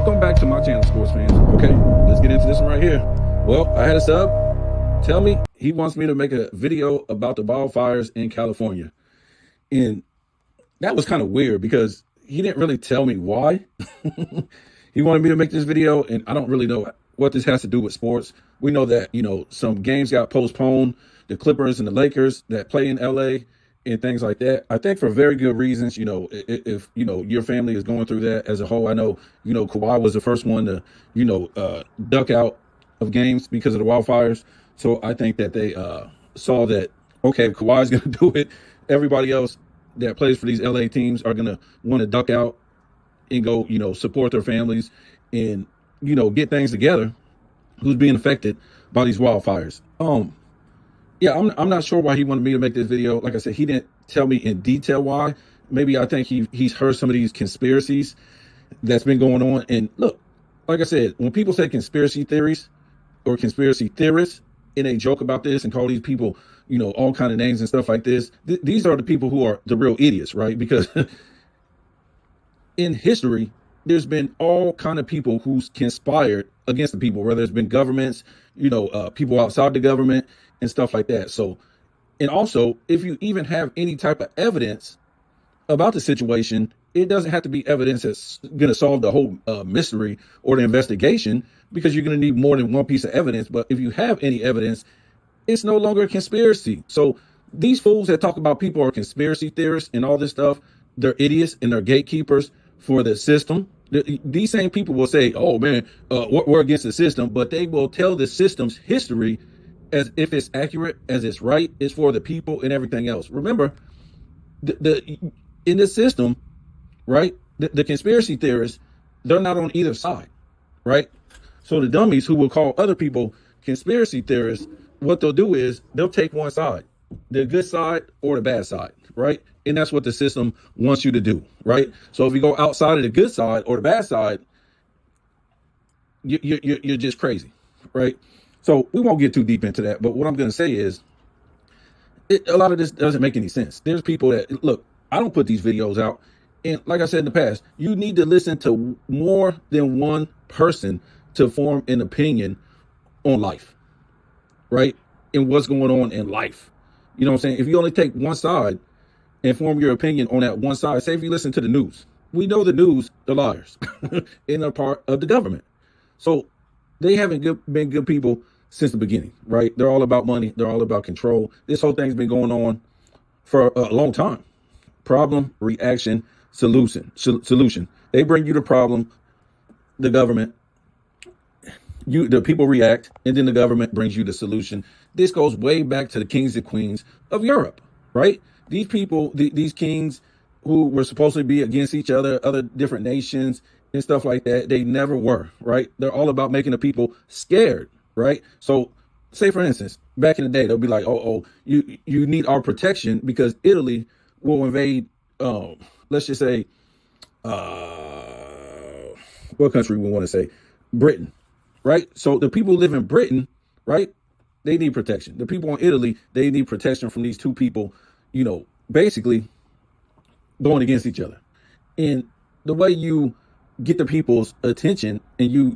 Welcome back to my channel, sports fans. Okay, let's get into this one right here. Well, I had a sub tell me he wants me to make a video about the wildfires in California. And that was kind of weird because he didn't really tell me why. He wanted me to make this video, and I don't really know what this has to do with sports. We know that, some games got postponed, the Clippers and the Lakers that play in LA and things like that. I think for very good reasons. If your family is going through that as a whole. I know, Kawhi was the first one to, duck out of games because of the wildfires. So I think that they saw that, okay, Kawhi's going to do it. Everybody else that plays for these LA teams are going to want to duck out and go, support their families and, get things together. Who's being affected by these wildfires? Yeah, I'm not sure why he wanted me to make this video. Like I said, he didn't tell me in detail why. Maybe I think he's heard some of these conspiracies that's been going on. And look, like I said, when people say conspiracy theories or conspiracy theorists, and they joke about this and call these people, all kind of names and stuff like this, these are the people who are the real idiots, right? Because in history, there's been all kind of people who's conspired against the people, whether it's been governments, people outside the government and stuff like that. So, and also, if you even have any type of evidence about the situation, it doesn't have to be evidence that's going to solve the whole mystery or the investigation, because you're going to need more than one piece of evidence. But if you have any evidence, it's no longer a conspiracy. So these fools that talk about people are conspiracy theorists and all this stuff, they're idiots and they're gatekeepers for the system. These same people will say, oh man, we're against the system, but they will tell the system's history as if it's accurate, as it's right, it's for the people and everything else. Remember, in this system, right, the conspiracy theorists, they're not on either side, right? So the dummies who will call other people conspiracy theorists, what they'll do is they'll take one side, the good side or the bad side, right? And that's what the system wants you to do, right? So if you go outside of the good side or the bad side, you're just crazy, right? So we won't get too deep into that. But what I'm going to say is a lot of this doesn't make any sense. There's people that, look, I don't put these videos out. And like I said in the past, you need to listen to more than one person to form an opinion on life, right? And what's going on in life. You know what I'm saying? If you only take one side and form your opinion on that one side, say if you listen to the news, we know the news, they're liars and they're part of the government. So they haven't been good people since the beginning, right? They're all about money. They're all about control. This whole thing's been going on for a long time. Problem, reaction, solution. They bring you the problem, the government, the people react, and then the government brings you the solution. This goes way back to the kings and queens of Europe, right? These people, these kings who were supposed to be against each other, other different nations and stuff like that, they never were, right? They're all about making the people scared, right? So say, for instance, back in the day, they'll be like, you need our protection because Italy will invade, let's just say, what country we want to say? Britain, right? So the people who live in Britain, right, they need protection. The people in Italy, they need protection from these two people, basically going against each other. And the way you get the people's attention and you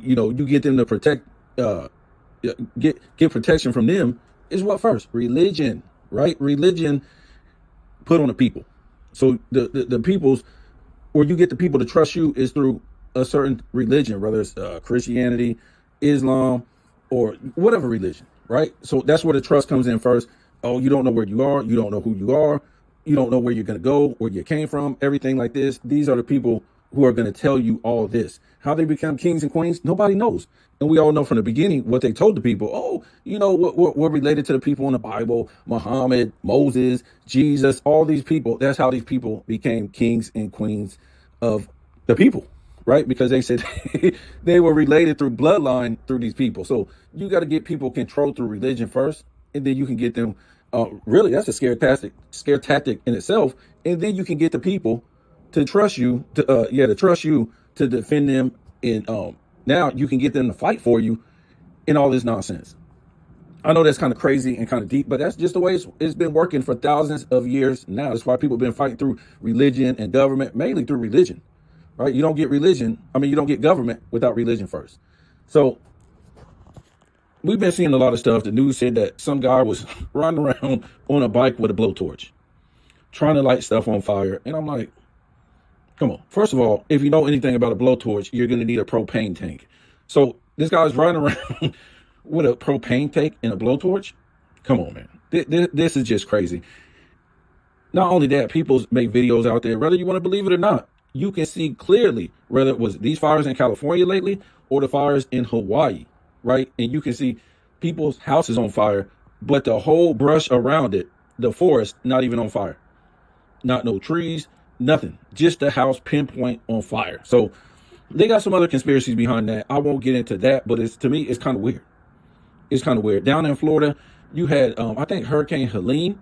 get them to protect, get protection from them is what first? Religion, right? Religion put on the people. So the people's, where you get the people to trust you is through a certain religion, whether it's Christianity, Islam, or whatever religion, right? So that's where the trust comes in first. Oh, you don't know where you are. You don't know who you are. You don't know where you're going to go, where you came from, everything like this. These are the people who are going to tell you all this. How they become kings and queens, nobody knows. And we all know from the beginning what they told the people. Oh, we're related to the people in the Bible, Muhammad, Moses, Jesus, all these people. That's how these people became kings and queens of the people, right? Because they said they were related through bloodline through these people. So you got to get people controlled through religion first, and then you can get them. Really, that's a scare tactic in itself. And then you can get the people to trust you, to trust you to defend them. And now you can get them to fight for you in all this nonsense. I know that's kind of crazy and kind of deep, but that's just the way it's been working for thousands of years now. That's why people have been fighting through religion and government, mainly through religion, right? You don't get religion. I mean, you don't get government without religion first. So we've been seeing a lot of stuff. The news said that some guy was riding around on a bike with a blowtorch, trying to light stuff on fire. And I'm like, come on. First of all, if you know anything about a blowtorch, you're going to need a propane tank. So this guy's riding around with a propane tank and a blowtorch. Come on, man. This is just crazy. Not only that, people make videos out there, whether you want to believe it or not, you can see clearly whether it was these fires in California lately or the fires in Hawaii, right? And you can see people's houses on fire, but the whole brush around it, the forest, not even on fire. Not no trees, nothing. Just the house pinpoint on fire. So they got some other conspiracies behind that. I won't get into that, but to me, it's kind of weird. It's kind of weird. Down in Florida, you had, I think, Hurricane Helene,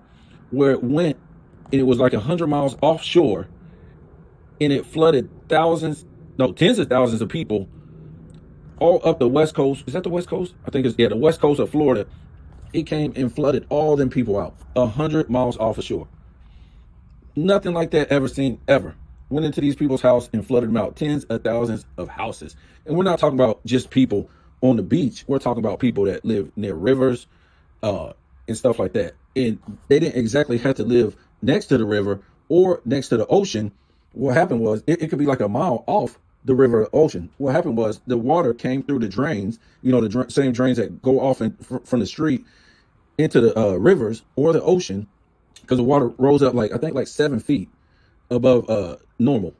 where it went, and it was like 100 miles offshore, and it flooded tens of thousands of people all up the West Coast. Is that the West Coast? I think it's, yeah, the West Coast of Florida. It came and flooded all them people out 100 miles off of shore. Nothing like that ever seen, ever. Went into these people's house and flooded them out. Tens of thousands of houses. And we're not talking about just people on the beach. We're talking about people that live near rivers and stuff like that. And they didn't exactly have to live next to the river or next to the ocean. What happened was, it could be like a mile off the river or ocean. What happened was the water came through the drains, the same drains that go off from the street into the rivers or the ocean, because the water rose up I think 7 feet above normal.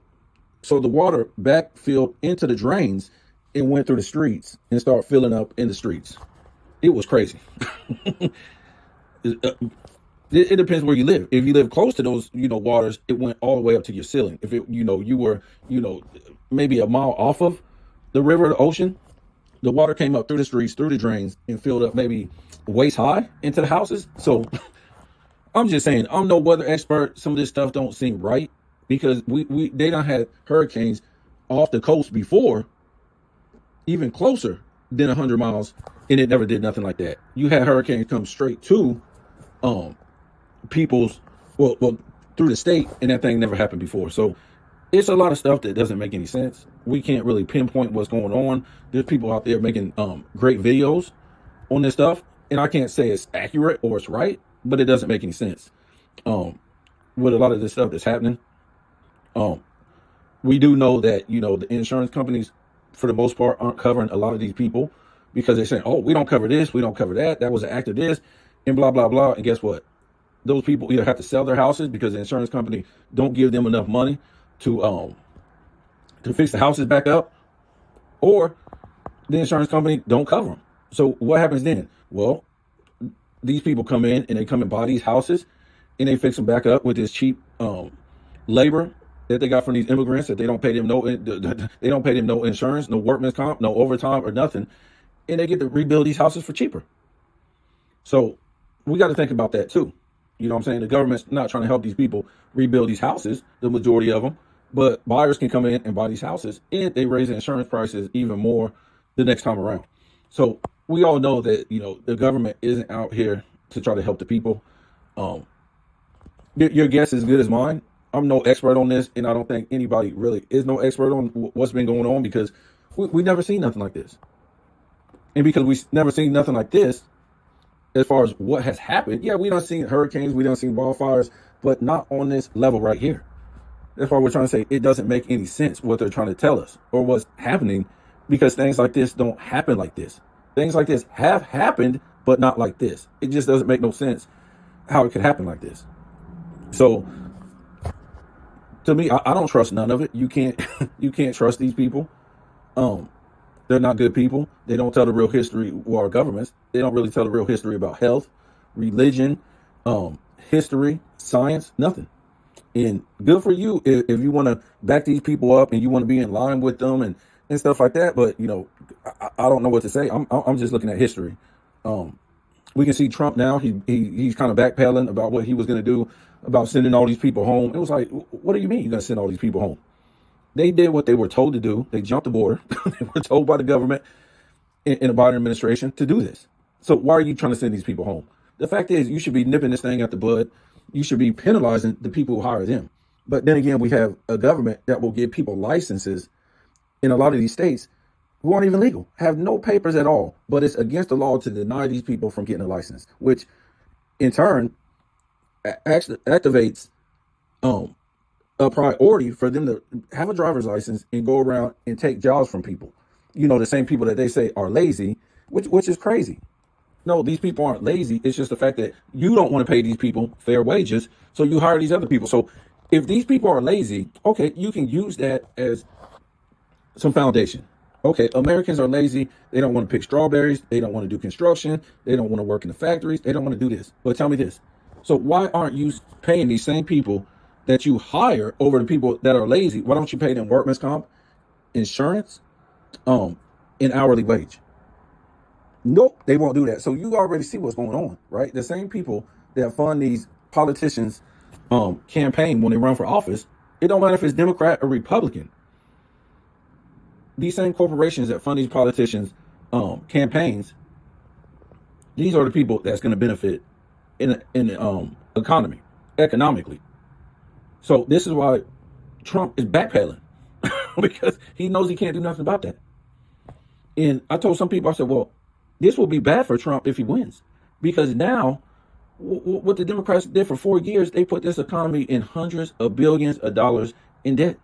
So the water backfilled into the drains and went through the streets and started filling up in the streets. It was crazy. It depends where you live. If you live close to those, waters, it went all the way up to your ceiling. If it, you were, maybe a mile off of the river or the ocean, the water came up through the streets, through the drains, and filled up maybe waist high into the houses. So I'm just saying, I'm no weather expert. Some of this stuff don't seem right, because they done had hurricanes off the coast before, even closer than 100 miles, and it never did nothing like that. You had hurricanes come straight to people's, well through the state, and that thing never happened before. So it's a lot of stuff that doesn't make any sense. We can't really pinpoint what's going on. There's people out there making great videos on this stuff, and I can't say it's accurate or it's right, but it doesn't make any sense with a lot of this stuff that's happening. We do know that the insurance companies, for the most part, aren't covering a lot of these people, because they're saying, oh, we don't cover this, we don't cover that, that was an act of this, and blah blah blah. And guess what? Those people either have to sell their houses because the insurance company don't give them enough money to fix the houses back up, or the insurance company don't cover them. So what happens then? Well, these people come in and they come and buy these houses, and they fix them back up with this cheap labor that they got from these immigrants, that they don't pay them no insurance, no workman's comp, no overtime or nothing, and they get to rebuild these houses for cheaper. So we got to think about that too. You know what I'm saying? The government's not trying to help these people rebuild these houses, the majority of them, but buyers can come in and buy these houses, and they raise the insurance prices even more the next time around. So we all know that, the government isn't out here to try to help the people. Your guess is as good as mine. I'm no expert on this, and I don't think anybody really is no expert on what's been going on, because we never seen nothing like this. And because we never seen nothing like this, as far as what has happened, yeah, we done seen hurricanes, we done seen wildfires, but not on this level right here. That's why we're trying to say it doesn't make any sense what they're trying to tell us or what's happening, because things like this don't happen like this. Things like this have happened, but not like this. It just doesn't make no sense how it could happen like this. So to me, I don't trust none of it. You can't trust these people. They're not good people. They don't tell the real history, or our governments. They don't really tell the real history about health, religion, history, science, nothing. And good for you if you want to back these people up and you want to be in line with them and stuff like that. But I don't know what to say. I'm just looking at history. We can see Trump now. He's kind of backpedaling about what he was going to do about sending all these people home. It was like, what do you mean you're going to send all these people home? They did what they were told to do. They jumped the border. They were told by the government in the Biden administration to do this. So why are you trying to send these people home? The fact is, you should be nipping this thing at the bud. You should be penalizing the people who hire them. But then again, we have a government that will give people licenses in a lot of these states who aren't even legal, have no papers at all. But it's against the law to deny these people from getting a license, which in turn actually activates a priority for them to have a driver's license and go around and take jobs from people. The same people that they say are lazy, which is crazy. No, these people aren't lazy. It's just the fact that you don't want to pay these people fair wages, so you hire these other people. So if these people are lazy, okay, you can use that as some foundation. Okay, Americans are lazy. They don't want to pick strawberries. They don't want to do construction. They don't want to work in the factories. They don't want to do this. But tell me this. So why aren't you paying these same people that you hire over the people that are lazy? Why don't you pay them workman's comp, insurance, an hourly wage? Nope, they won't do that. So you already see what's going on, right? The same people that fund these politicians' campaign when they run for office, it don't matter if it's Democrat or Republican. These same corporations that fund these politicians' campaigns, these are the people that's going to benefit in the economy, economically. So this is why Trump is backpedaling because he knows he can't do nothing about that. And I told some people, I said, well, this will be bad for Trump if he wins, because now what the Democrats did for 4 years, they put this economy in hundreds of billions of dollars in debt.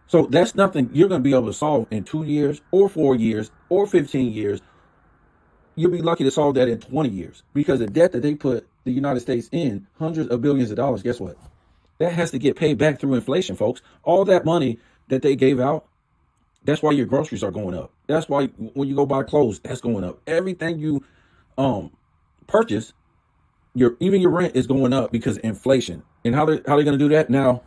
So that's nothing you're going to be able to solve in 2 years or 4 years or 15 years. You'll be lucky to solve that in 20 years, because the debt that they put the United States in, hundreds of billions of dollars, guess what? That has to get paid back through inflation, folks. All that money that they gave out, that's why your groceries are going up. That's why when you go buy clothes, that's going up. Everything you purchase, even your rent is going up because of inflation. And how they going to do that now?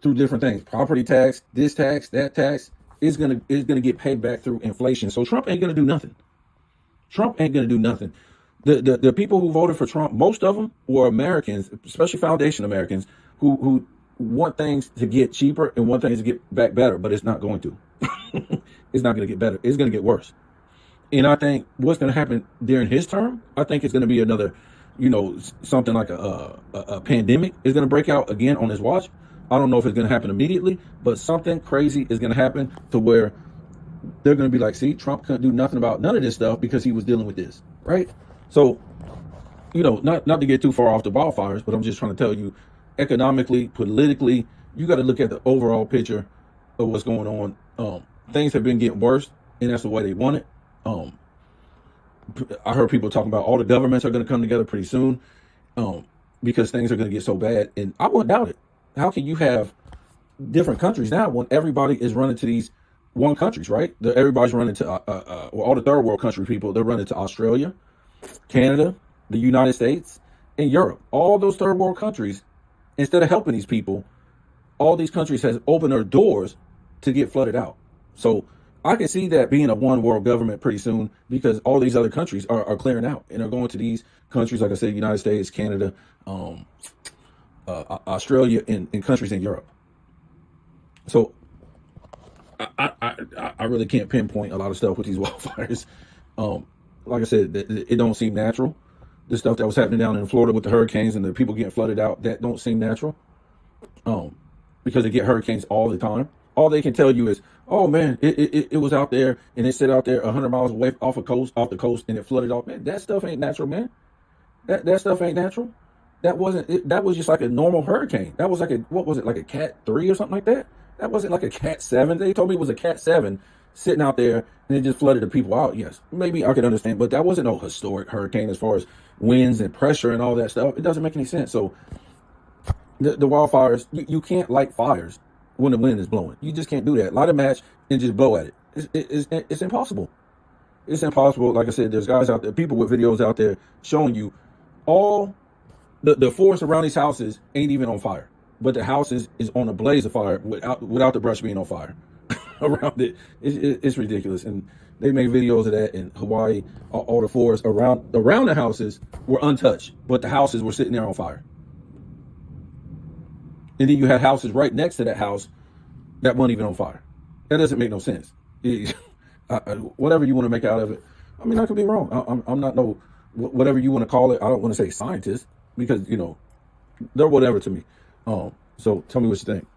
Through different things, property tax, this tax, that tax is gonna get paid back through inflation. So Trump ain't gonna do nothing. Trump ain't gonna do nothing. The people who voted for Trump, most of them were Americans, especially foundation Americans, who want things to get cheaper and want things to get back better, but it's not going to. It's not going to get better. It's going to get worse. And I think what's going to happen during his term, I think it's going to be another, something like a pandemic is going to break out again on his watch. I don't know if it's going to happen immediately, but something crazy is going to happen to where they're going to be like, see, Trump couldn't do nothing about none of this stuff because he was dealing with this, right? So, not to get too far off the wildfires, but I'm just trying to tell you, economically, politically, you got to look at the overall picture of what's going on. Things have been getting worse, and that's the way they want it. I heard people talking about all the governments are going to come together pretty soon because things are going to get so bad, and I wouldn't doubt it. How can you have different countries now when everybody is running to these one countries, right? Everybody's running to, all the third world country people, they're running to Australia, Canada, the United States, and Europe. All those third world countries, instead of helping these people, all these countries has opened their doors to get flooded out. So I can see that being a one world government pretty soon, because all these other countries are clearing out and are going to these countries, like I said, United States, Canada, Australia, and countries in Europe. So I really can't pinpoint a lot of stuff with these wildfires. Like I said, it don't seem natural. The stuff that was happening down in Florida with the hurricanes and the people getting flooded out, that don't seem natural. Because they get hurricanes all the time. All they can tell you is, oh man, it was out there and it sit out there 100 miles away off the coast and it flooded off. Man, that stuff ain't natural, man. That stuff ain't natural. That was just like a normal hurricane. That was like like a Cat 3 or something like that? That wasn't like a Cat 7. They told me it was a Cat 7 sitting out there and it just flooded the people out. Yes, maybe I could understand, but that wasn't no historic hurricane as far as winds and pressure and all that stuff. It doesn't make any sense. So the wildfires, you can't light fires when the wind is blowing. You just can't do that. Light a match and just blow at it. It's impossible. It's impossible. Like I said, there's guys out there, people with videos out there showing you all the forest around these houses ain't even on fire, but the house is on a blaze of fire without the brush being on fire around it. It's ridiculous. And they made videos of that in Hawaii. All the forests around the houses were untouched, but the houses were sitting there on fire. And then you had houses right next to that house that weren't even on fire. That doesn't make no sense. Whatever you want to make out of it. I mean, I could be wrong. I'm not whatever you want to call it. I don't want to say scientist, because, they're whatever to me. So tell me what you think.